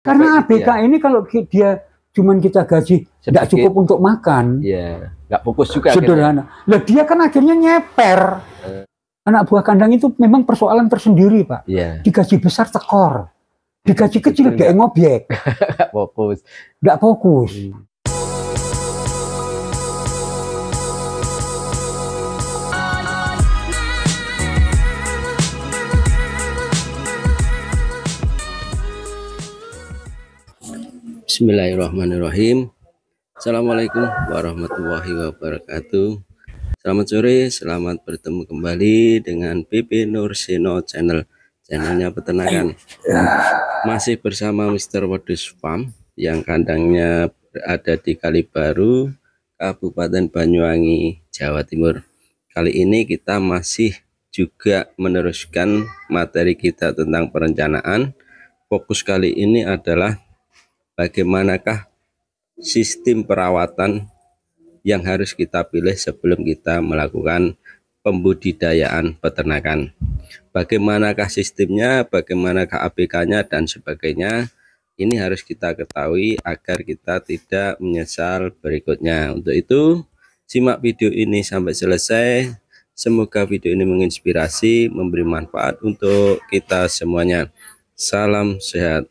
Karena ABK ini kalau dia cuman kita gaji tidak cukup untuk makan. Iya, nggak fokus juga. Sederhana. Lah dia kan akhirnya nyeper. Anak buah kandang itu memang persoalan tersendiri, Pak. Iya. Digaji besar tekor. Digaji kecil dia ngobjek. Nggak fokus. Nggak fokus. Bismillahirrahmanirrahim. Assalamualaikum warahmatullahi wabarakatuh. Selamat sore, selamat bertemu kembali dengan PP Nursino channelnya peternakan. Masih bersama Mr. Wedus Farm yang kandangnya berada di Kalibaru, Kabupaten Banyuwangi, Jawa Timur. Kali ini kita masih juga meneruskan materi kita tentang perencanaan. Fokus kali ini adalah bagaimanakah sistem perawatan yang harus kita pilih sebelum kita melakukan pembudidayaan peternakan. Bagaimanakah sistemnya, bagaimanakah ABK-nya dan sebagainya. Ini harus kita ketahui agar kita tidak menyesal berikutnya. Untuk itu, simak video ini sampai selesai. Semoga video ini menginspirasi, memberi manfaat untuk kita semuanya. Salam sehat.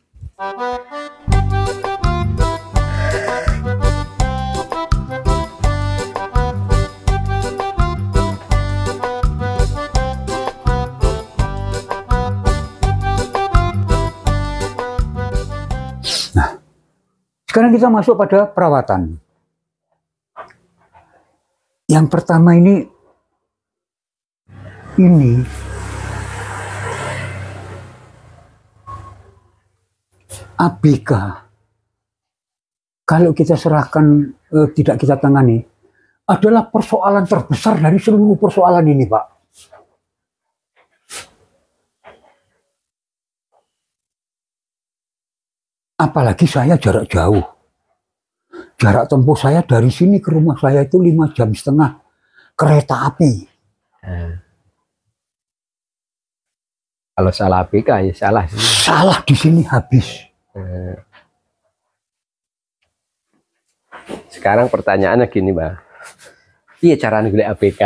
Sekarang kita masuk pada perawatan. Yang pertama ini ABK. Kalau kita serahkan, tidak kita tangani, adalah persoalan terbesar dari seluruh persoalan ini, Pak. Apalagi saya jarak jauh. Jarak tempuh saya dari sini ke rumah saya itu 5,5 jam kereta api. Kalau salah ABK ya salah. Salah di sini habis. Sekarang pertanyaannya gini, Mbak. Iya cara nilai ABK.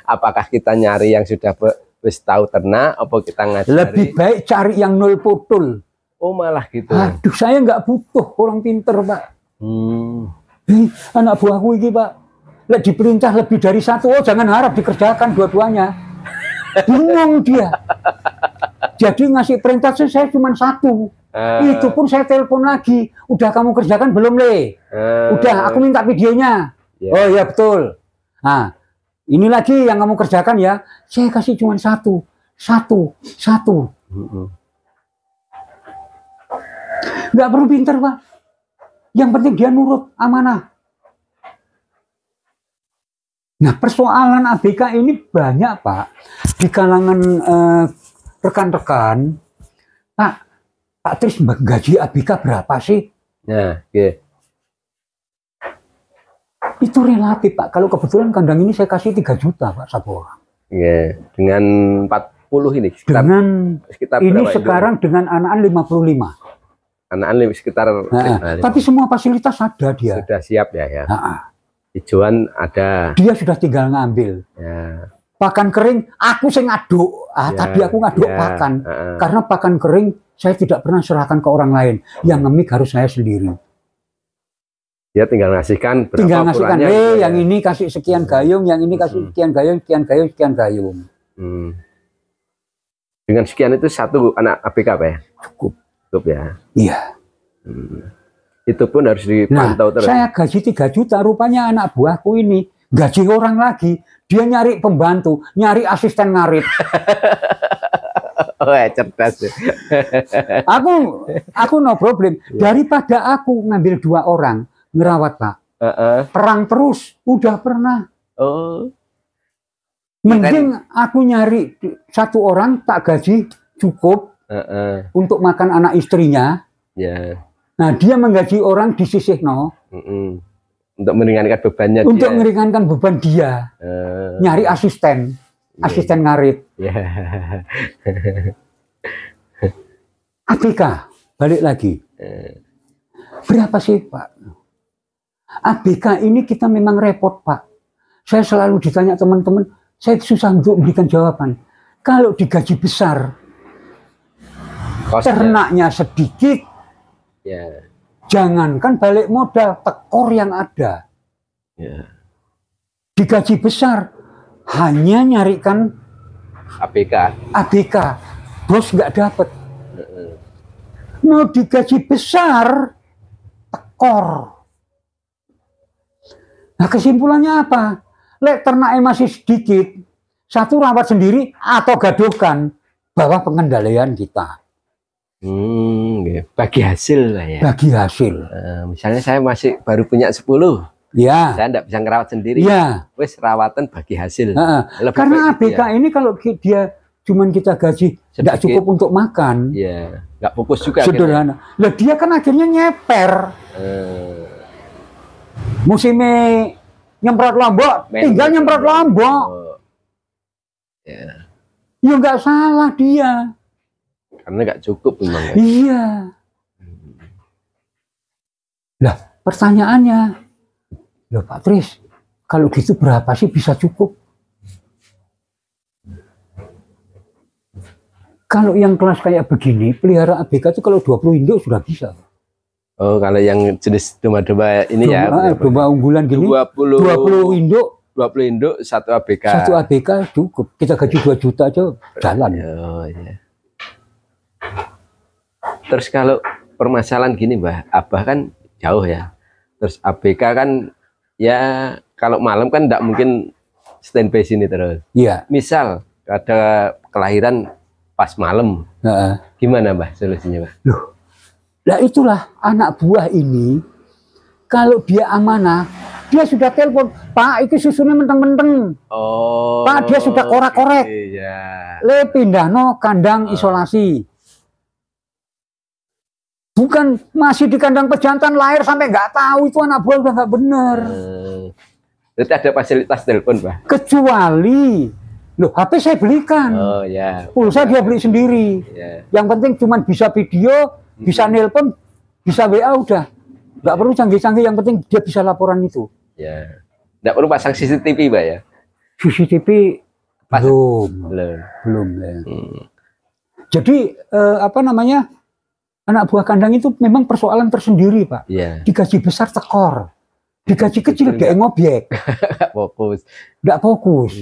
Apakah kita nyari yang sudah tahu ternak, apa kita ngajari? Lebih baik cari yang nol putul. Oh malah gitu. Aduh, saya nggak butuh orang pinter, Pak. Anak buahku ini, Pak, diperintah lebih dari satu, oh jangan harap dikerjakan dua-duanya. Bingung dia. Jadi ngasih perintah saya cuma satu. Itu pun saya telepon lagi. Udah kamu kerjakan belum, Le? Udah, aku minta videonya. Oh iya betul. Nah, ini lagi yang kamu kerjakan ya. Saya kasih cuma satu. Nggak perlu pinter, Pak. Yang penting dia nurut, amanah. Nah, persoalan ABK ini banyak, Pak. Di kalangan rekan-rekan, Pak Tris, gaji ABK berapa sih? Nah, itu relatif, Pak. Kalau kebetulan kandang ini saya kasih 3 juta, Pak, satu orang. Dengan 40 ini. Sekitar ini sekarang itu? Dengan anakan 55. Anakan sekitar. Tapi semua fasilitas ada dia. Sudah siap ya. Hijauan ada. Dia sudah tinggal ngambil. Pakan kering, aku saya ngaduk. Tadi aku ngaduk pakan. Karena pakan kering saya tidak pernah serahkan ke orang lain. Yang ngemik harus saya sendiri. Dia tinggal ngasihkan berapa. Tinggal ngasihkan, yang ini kasih sekian gayung, yang ini kasih sekian gayung, sekian gayung. Dengan sekian itu satu anak ABK, Pak ya? Cukup ya. Iya. Itu pun harus dipantau terus. Saya gaji 3 juta, rupanya anak buahku ini gaji orang lagi. Dia nyari pembantu, nyari asisten ngarit. Oh, cerdas. Aku no problem. Daripada aku ngambil 2 orang ngerawat, Pak. Perang terus, udah pernah. Mending aku nyari 1 orang tak gaji cukup untuk makan anak istrinya. Nah, dia menggaji orang di sisih untuk meringankan bebannya. Untuk meringankan beban dia. Nyari asisten ngarit. ABK, balik lagi. Berapa sih Pak? ABK ini kita memang repot Pak. Saya selalu ditanya teman-teman, saya susah untuk memberikan jawaban. Kalau digaji besar, ternaknya sedikit, jangankan balik modal, tekor yang ada. Digaji besar, hanya nyarikan ABK, bos nggak dapat. Mau digaji besar, tekor. Nah kesimpulannya apa? Lek ternaknya masih sedikit, satu rawat sendiri atau gaduhkan, bawah pengendalian kita. Bagi hasil lah ya. Bagi hasil. Misalnya saya masih baru punya 10. Ya. Saya tidak bisa ngerawat sendiri. Ya. Wes rawatan bagi hasil. Karena ABK ini kalau dia cuman kita gaji tidak cukup untuk makan. Ya. Nggak fokus juga. Sederhana. Lah dia kan akhirnya nyeper. Musimnya nyemprot Lombok, tinggal nyemprot Lombok. Ya nggak salah dia. Karena nggak cukup memang. Iya. Lah pertanyaannya, loh Pak Tris, kalau gitu berapa sih bisa cukup? Kalau yang kelas kayak begini, pelihara ABK itu kalau 20 induk sudah bisa. Oh, kalau yang jenis domba-domba ini domba unggulan gini, 20 induk. 20 induk, satu ABK. Satu ABK cukup. Kita gaji 2 juta aja jalan. Oh, iya. Terus kalau permasalahan gini, Mbah, Abah kan jauh ya. Terus ABK kan ya kalau malam kan enggak mungkin standby sini terus. Iya. Misal ada kelahiran pas malam. Gimana, Mbah, solusinya, Mbah? Loh. Nah itulah anak buah ini, kalau dia amanah, dia sudah telepon, Pak, itu susunya menteng-menteng. Oh. Pak, dia sudah korek-korek. Iya. Le pindah no kandang isolasi. Bukan masih di kandang pejantan lahir sampai nggak tahu itu anak buah udah nggak bener. Berarti ada fasilitas telepon, Pak? Kecuali, loh HP saya belikan. Oh ya. Pulsa dia beli sendiri. Yang penting cuma bisa video, bisa nelpon, bisa WA udah. Nggak perlu canggih-canggih, yang penting dia bisa laporan itu. Ya. Nggak perlu pasang CCTV, Pak ya? CCTV belum. Ya. Jadi apa namanya, anak buah kandang itu memang persoalan tersendiri, Pak. Digaji besar tekor, digaji kecil dia ngobjek. Nggak fokus. Nggak fokus.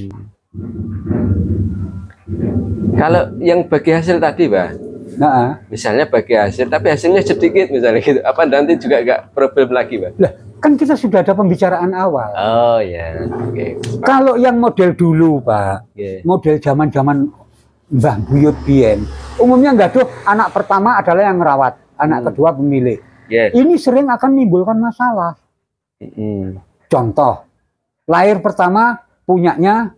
Kalau yang bagi hasil tadi, Pak. Nah, misalnya bagi hasil, tapi hasilnya sedikit misalnya gitu. Apa nanti juga nggak problem lagi, Pak? Lah, kan kita sudah ada pembicaraan awal. Oh ya, oke. Kalau yang model dulu, Pak, model zaman-zaman Mbah Buyut Bien, umumnya nggak tuh anak pertama adalah yang merawat, anak kedua pemilik. Ini sering akan menimbulkan masalah. Contoh, lahir pertama punyanya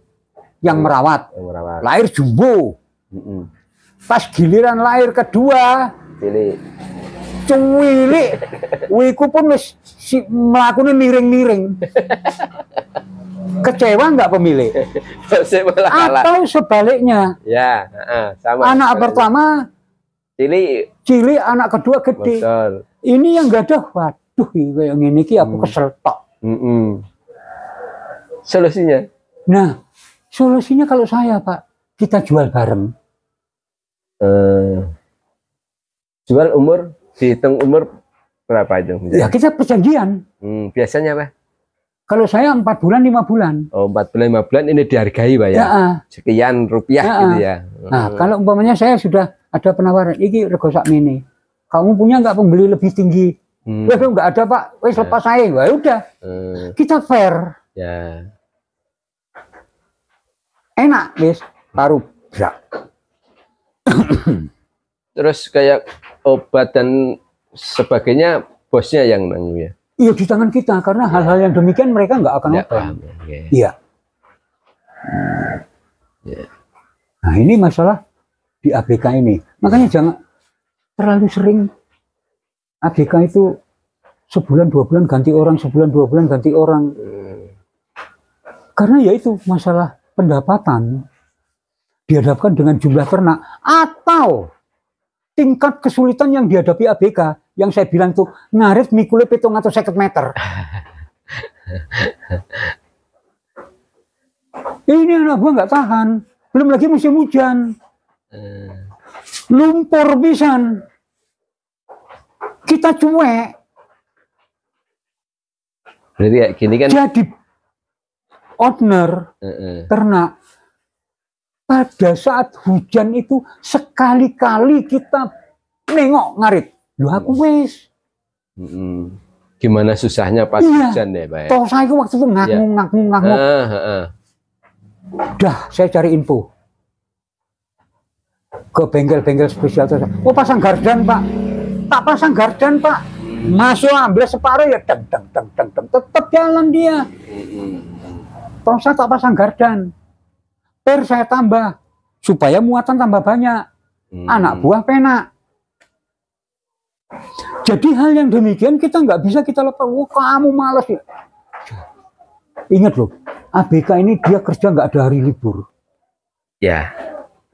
yang merawat, lahir jumbo. Pas giliran lahir kedua, cuwilik, wiku pun wis melakukan miring-miring. Kecewa nggak pemilik? Atau sebaliknya? Ya, sama. Anak pertama cilik, anak kedua gede. Betul. Ini yang nggak ada, waduh, kayak gini aku kesel tok. Solusinya? Nah, solusinya kalau saya, Pak, kita jual bareng. Jual umur, dihitung umur berapa itu? Ya kita perjanjian. Biasanya Pak? Kalau saya 4 bulan 5 bulan. Oh 4 bulan 5 bulan ini dihargai Pak ya? Sekian rupiah gitu ya. Nah kalau umpamanya saya sudah ada penawaran, ini rego sakmene, kamu punya nggak pembeli lebih tinggi? Waduh nggak ada Pak, wes lepas saya, ya udah. Kita fair. Ya. Enak wes, baru berak. Terus kayak obat dan sebagainya bosnya yang nanggung ya? Iya di tangan kita, karena hal-hal yang demikian mereka nggak akan open. Iya. Nah ini masalah di ABK ini. Makanya jangan terlalu sering ABK itu sebulan 2 bulan ganti orang, sebulan 2 bulan ganti orang. Karena ya itu masalah pendapatan dihadapkan dengan jumlah ternak atau tingkat kesulitan yang dihadapi ABK, yang saya bilang tuh ngarit mikule 750 meter. Ini anak gua nggak tahan, belum lagi musim hujan, lumpur pisan, kita cuek. Berarti kayak gini kan? Jadi owner ternak pada saat hujan itu sekali-kali kita nengok ngarit, lu aku wes. Gimana susahnya pas hujan ya, Pak? Toh saya waktu itu ngakung. Dah, saya cari info ke bengkel-bengkel spesial. Oh, pasang gardan, Pak. Tak pasang gardan, Pak. Masuk ambil separuh ya, deng, tetap jalan dia. Toh saya tak pasang gardan. Per saya tambah supaya muatan tambah banyak. Anak buah penak. Jadi hal yang demikian kita nggak bisa kita lepas. Oh, kamu malas ya. Ingat loh, ABK ini dia kerja nggak ada hari libur. Ya.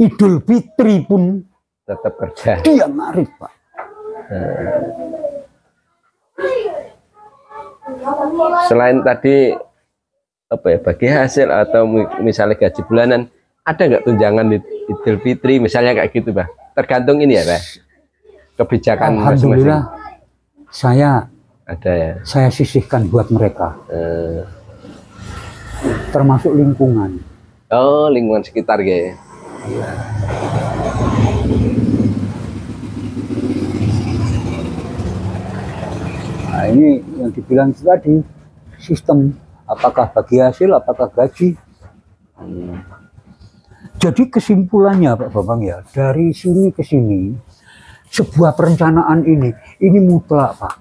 Idul Fitri pun tetap kerja. Dia ngarit, Pak. Selain tadi apa ya, bagi hasil atau misalnya gaji bulanan, ada nggak tunjangan di Idul Fitri misalnya kayak gitu, Pak? Tergantung ini ya, Pak. Kebijakan alhamdulillah masing-masing. Saya ada ya. Saya sisihkan buat mereka. Termasuk lingkungan. Oh, lingkungan sekitar ya. Nah, ini yang dibilang tadi, sistem apakah bagi hasil, apakah gaji. Jadi kesimpulannya Pak Bambang ya, dari sini ke sini, sebuah perencanaan ini mutlak, Pak.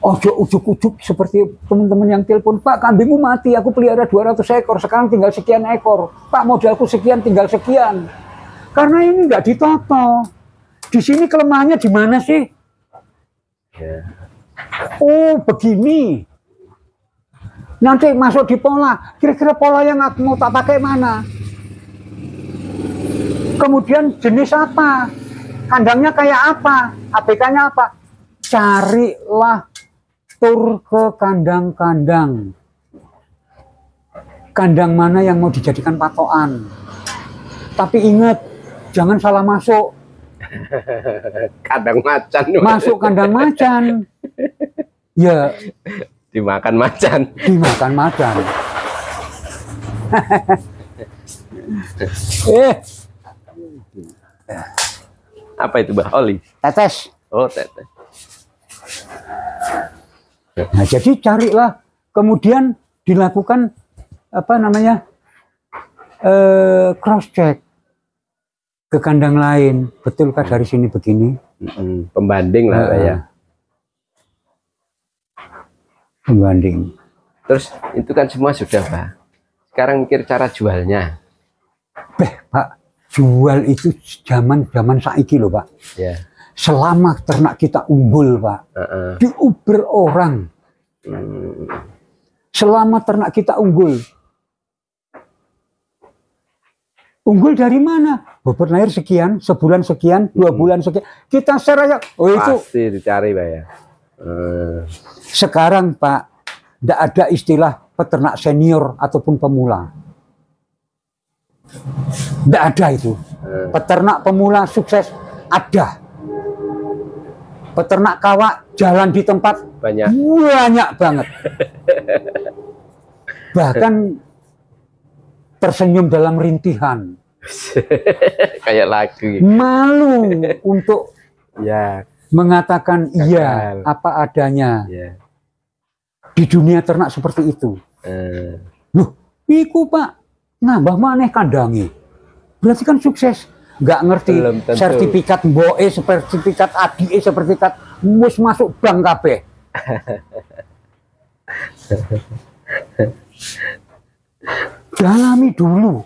Ojo ujuk-ujuk seperti teman-teman yang telepon, Pak kambingmu mati, aku pelihara 200 ekor, sekarang tinggal sekian ekor. Pak modalku sekian, tinggal sekian. Karena ini nggak ditoto. Di sini kelemahannya di mana sih? Oh begini. Nanti masuk di pola, kira-kira pola yang aku mau tak pakai mana? Kemudian jenis apa? Kandangnya kayak apa? ABK-nya apa? Carilah tur ke kandang-kandang. Kandang mana yang mau dijadikan patokan. Tapi ingat, jangan salah masuk. Kandang macan. Masuk kandang macan. Ya. Dimakan macan. Dimakan macan. Apa itu, Mbak? Oli? Tetes. Oh, tetes. Nah, jadi carilah, kemudian dilakukan apa namanya cross check ke kandang lain, betulkah dari sini begini? Pembanding lah ya. Pembanding. Terus itu kan semua sudah, Pak. Sekarang mikir cara jualnya. Pak, jual itu zaman saiki loh, Pak. Ya. Selama ternak kita unggul, Pak, diuber orang. Selama ternak kita unggul. Unggul dari mana? Bobot lahir sekian, sebulan sekian, 2 bulan sekian. Kita share aja. Oh itu pasti dicari, Pak ya. Sekarang, Pak, tidak ada istilah peternak senior ataupun pemula. Tidak ada itu. Peternak pemula sukses ada. Peternak kawak jalan di tempat banyak banget. Bahkan tersenyum dalam rintihan. Kayak lagu. Malu untuk mengatakan iya apa adanya. Di dunia ternak seperti itu. Loh, iku Pak, nambah maneh kandangi. Berarti kan sukses. Nggak ngerti sertifikat MBOE, sertifikat ADE, sertifikat mus masuk bank kabeh. Dalami dulu,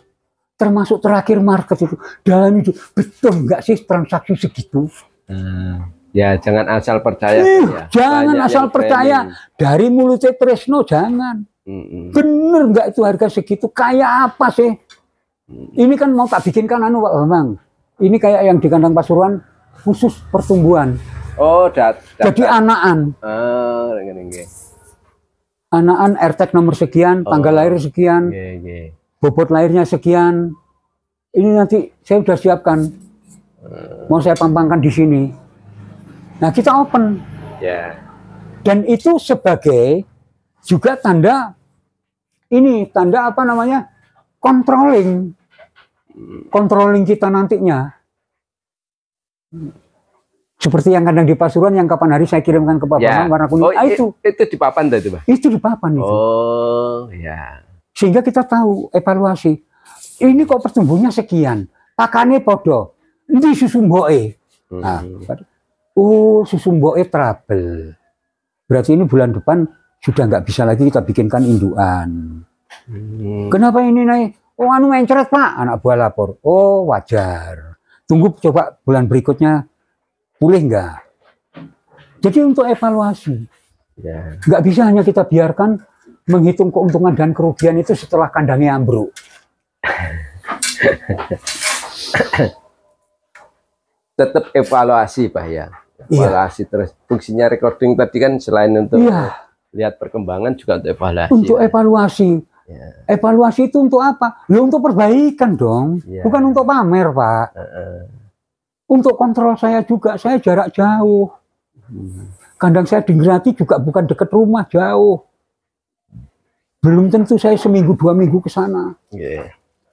termasuk terakhir market itu. Dalami dulu, betul nggak sih transaksi segitu? Ya jangan asal percaya. Jangan asal percaya dari mulutnya Tresno, jangan. Bener nggak itu harga segitu? Kayak apa sih? Ini kan mau tak bikinkan Pak Bambang. Ini kayak yang di kandang Pasuruan khusus pertumbuhan. Oh, Jadi anakan. Anakan RTEK nomor sekian, tanggal lahir sekian, bobot lahirnya sekian. Ini nanti saya sudah siapkan. Mau saya pampangkan di sini. Nah, kita open. Dan itu sebagai juga tanda ini, tanda apa namanya? Controlling kita nantinya. Seperti yang kadang di Pasuruan yang kapan hari saya kirimkan ke Bapak warna kuning. Itu di papan itu, Pak. Itu di papan itu. Oh, ya. Sehingga kita tahu evaluasi. Ini kok pertumbuhannya sekian. Pakane podo. Ini susu mboke. Nah, susu mboke trouble. Berarti ini bulan depan sudah nggak bisa lagi kita bikinkan indukan. Kenapa ini naik? Oh, anu mencret, Pak. Anak buah lapor. Oh, wajar. Tunggu coba bulan berikutnya pulih nggak? Jadi untuk evaluasi. Nggak bisa hanya kita biarkan menghitung keuntungan dan kerugian itu setelah kandangnya ambruk. Tetap evaluasi, Pak ya. Evaluasi terus. Fungsinya recording tadi kan selain untuk lihat perkembangan juga untuk evaluasi. Untuk evaluasi. Evaluasi itu untuk apa? Ya untuk perbaikan dong. Bukan untuk pamer, Pak. Untuk kontrol saya juga, saya jarak jauh. Kandang saya di Ngerati juga bukan dekat rumah, jauh. Belum tentu saya seminggu 2 minggu ke sana.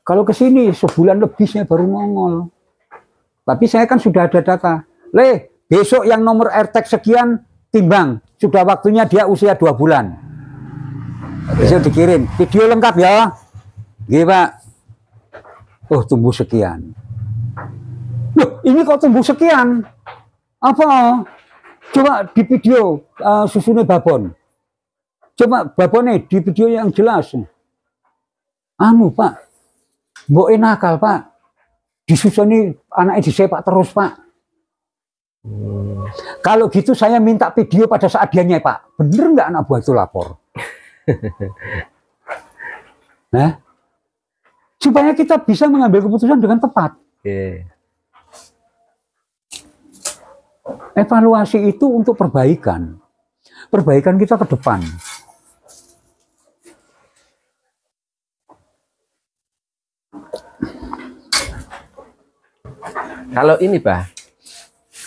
Kalau ke sini sebulan lebih saya baru nongol. Tapi saya kan sudah ada data. Besok yang nomor RTEK sekian timbang. Sudah waktunya dia usia 2 bulan. Besok dikirim. Video lengkap ya. Gini, Pak. Oh, tumbuh sekian. Loh, ini kok tumbuh sekian? Apa? Coba di video susunya babon. Coba babonnya di video yang jelas. Anu, Pak. Mbok nakal, Pak. Disusuni anaknya disepak terus, Pak. Kalau gitu saya minta video pada saat dia nyepak. Bener nggak anak buah itu lapor? Nah, supaya kita bisa mengambil keputusan dengan tepat. Evaluasi itu untuk perbaikan. Perbaikan kita ke depan. Kalau ini, Pak,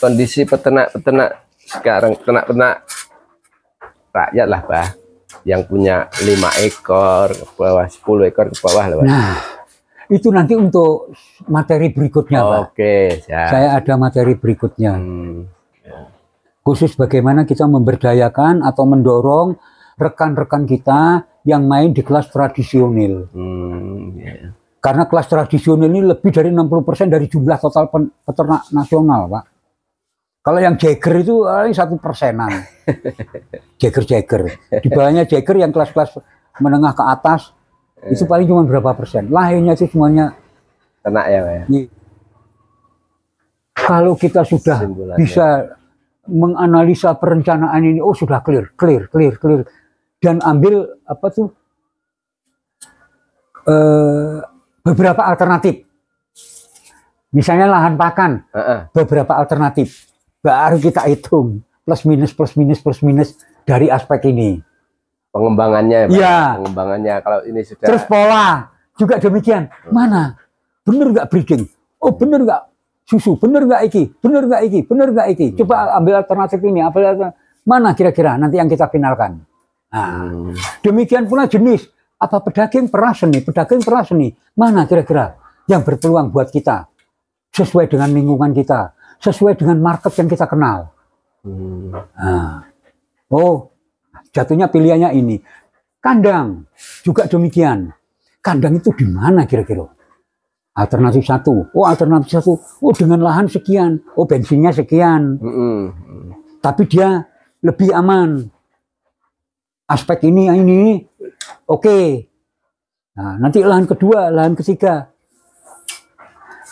kondisi peternak-peternak sekarang, peternak-peternak rakyat lah, Pak, yang punya 5 ekor ke bawah, 10 ekor ke bawah lah, Pak. Nah, itu nanti untuk materi berikutnya, Pak. Saya ada materi berikutnya. Khusus bagaimana kita memberdayakan atau mendorong rekan-rekan kita yang main di kelas tradisional. Karena kelas tradisional ini lebih dari 60% dari jumlah total peternak nasional, Pak. Kalau yang Jagger itu 1%-an. Jagger. Di bawahnya Jagger yang kelas-kelas menengah ke atas, itu paling cuma berapa persen. Lainnya itu semuanya ternak ya, Pak. Kalau kita sudah bisa menganalisa perencanaan ini, oh sudah clear. Dan ambil apa tuh beberapa alternatif. Misalnya lahan pakan, beberapa alternatif. Baru kita hitung plus minus dari aspek ini. Pengembangannya, Pak. Ya. Pengembangannya kalau ini sudah. Terus pola juga demikian. Mana? Bener nggak breeding? Oh bener nggak susu? Bener nggak iki? Bener nggak iki? Coba ambil alternatif ini. Mana kira-kira nanti yang kita finalkan? Nah, demikian pula jenis. Apa pedagang peraseni? Mana kira-kira yang berpeluang buat kita? Sesuai dengan lingkungan kita. Sesuai dengan market yang kita kenal. Nah, jatuhnya pilihannya ini. Kandang juga demikian. Kandang itu di mana kira-kira? Alternatif 1. Alternatif 1. Dengan lahan sekian. Bensinnya sekian. Tapi dia lebih aman. Aspek ini. Oke. Nah, nanti lahan kedua, lahan ketiga.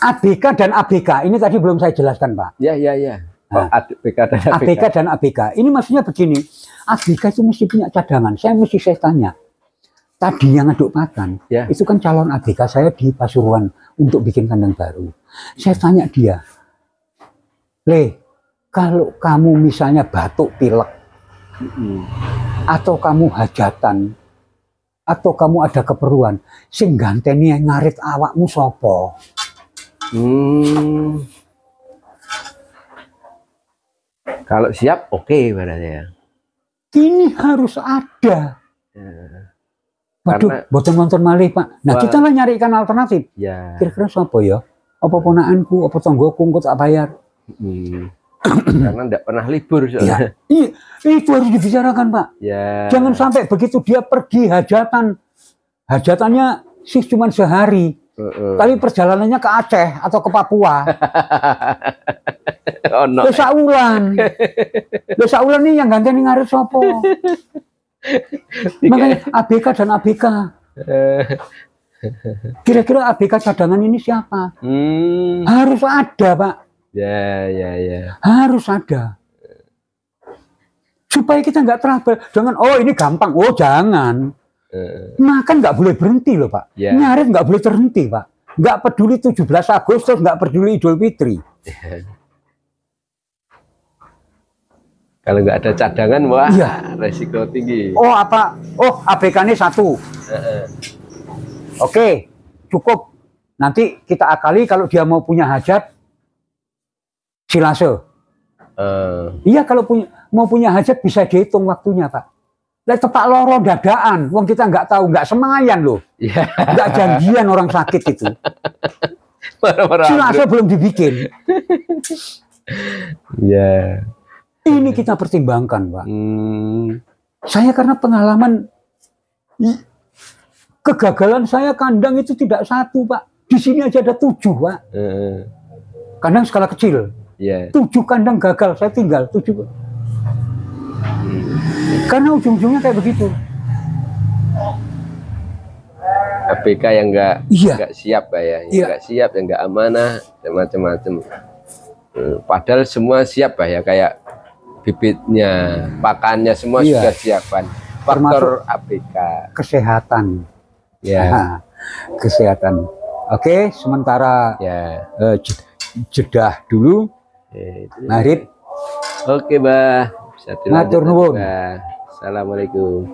ABK dan ABK ini tadi belum saya jelaskan, Pak. Iya. Nah, ABK dan ABK. Ini maksudnya begini. ABK itu mesti punya cadangan. Saya tanya. Tadi yang aduk pakan, itu kan calon ABK saya di Pasuruan untuk bikin kandang baru. Saya tanya dia, Kalau kamu misalnya batuk pilek, atau kamu hajatan, atau kamu ada keperluan, sing ganteni ngarit awakmu sopo? Kalau siap, oke berarti ya. Ini harus ada. Waduh, boten nonton malih Pak. Nah, kita lah nyarikan alternatif. Ya. Kira-kira siapa ya? Apa ponakanku, apa tonggoku, engko tak bayar. Karena tidak pernah libur soalnya. Iya, itu harus dibicarakan Pak. Ya. Jangan sampai begitu dia pergi hajatan, hajatannya sih cuma sehari, tapi perjalanannya ke Aceh atau ke Papua. Oh, no. Saulan nih yang gantian ngarit sopo. Makanya ABK dan ABK. Kira-kira ABK cadangan ini siapa? Harus ada Pak. Ya. Harus ada. Supaya kita nggak trouble dengan ini gampang. Oh jangan. Makan nggak boleh berhenti loh Pak. Ngarit nggak boleh terhenti Pak. Nggak peduli 17 Agustus, nggak peduli Idul Fitri. Kalau nggak ada cadangan, wah, resiko tinggi. ABK-nya 1. Oke, cukup. Nanti kita akali kalau dia mau punya hajat, silase. Iya, kalau mau punya hajat bisa dihitung waktunya Pak. Tepak loro dadaan, wong kita nggak tahu, nggak semayan loh. Nggak janjian orang sakit itu. Silase belum dibikin. Ya. Ini kita pertimbangkan Pak. Saya karena pengalaman kegagalan saya kandang itu tidak 1 Pak. Di sini aja ada 7 Pak. Kandang skala kecil. 7 kandang gagal, saya tinggal 7. Karena ujung-ujungnya kayak begitu. ABK yang nggak siap Pak ya, yang nggak siap, yang nggak amanah, macam-macam. Padahal semua siap Pak ya, kayak bibitnya, pakannya semua sudah siapkan. Faktor ABK. Kesehatan. Ya. Kesehatan. Oke, sementara jedah dulu. Marit. Oke, Mbah. Matur nuwun. Assalamualaikum.